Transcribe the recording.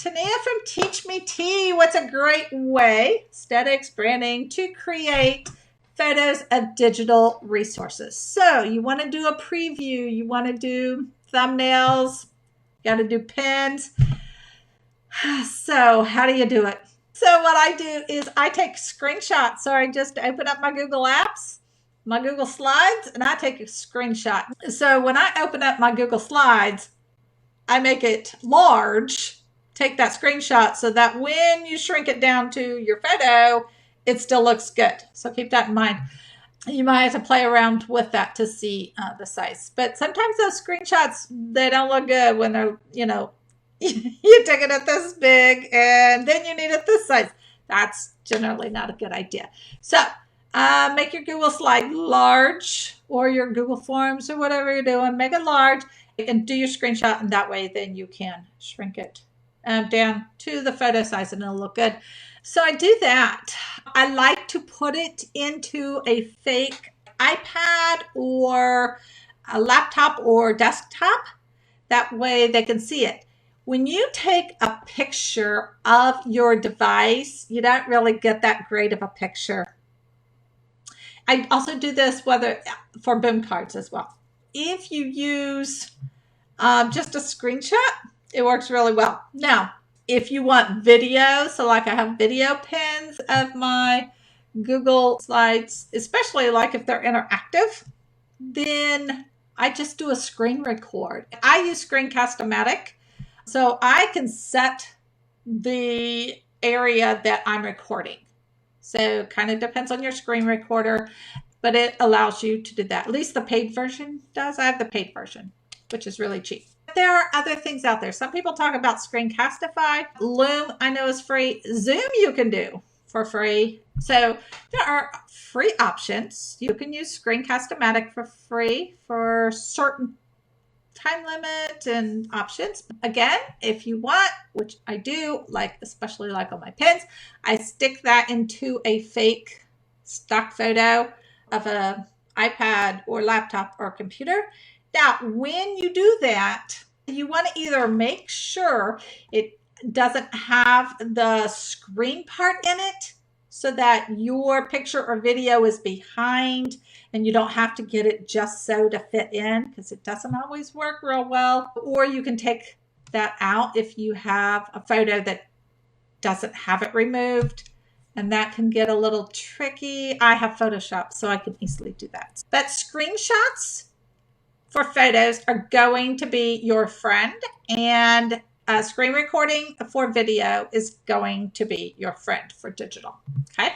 Tania from Teach Me T. What's a great way, aesthetics, branding, to create photos of digital resources? So you want to do a preview, you want to do thumbnails, you got to do pins. So how do you do it? So what I do is I take screenshots. So I just open up my Google Apps, my Google Slides, and I take a screenshot. So when I open up my Google Slides, I make it large, take that screenshot so that when you shrink it down to your photo, it still looks good. So keep that in mind. You might have to play around with that to see the size. But sometimes those screenshots, they don't look good when they're, you take it at this big and then you need it this size. That's generally not a good idea. So make your Google slide large, or your Google Forms or whatever you're doing, make it large and do your screenshot. And that way then you can shrink it down to the photo size and it'll look good. So I do that. I like to put it into a fake iPad or a laptop or desktop. That way they can see it. When you take a picture of your device, you don't really get that great of a picture. I also do this for boom cards as well. If you use just a screenshot, it works really well. Now, if you want video, so like I have video pins of my Google Slides, especially like if they're interactive, then I just do a screen record. I use Screencast-O-Matic, so I can set the area that I'm recording. So kind of depends on your screen recorder, but it allows you to do that. At least the paid version does. I have the paid version, which is really cheap. There are other things out there. Some people talk about Screencastify. Loom, I know, is free. Zoom you can do for free. So there are free options. You can use Screencast-O-Matic for free for certain time limit and options. Again, if you want, which I do, especially like on my pins, I stick that into a fake stock photo of an iPad or laptop or computer. Now, when you do that, you want to either make sure it doesn't have the screen part in it so that your picture or video is behind and you don't have to get it just so to fit in, because it doesn't always work real well. Or you can take that out if you have a photo that doesn't have it removed, and that can get a little tricky. I have Photoshop, so I can easily do that. But screenshots for photos are going to be your friend, and screen recording for video is going to be your friend for digital. Okay.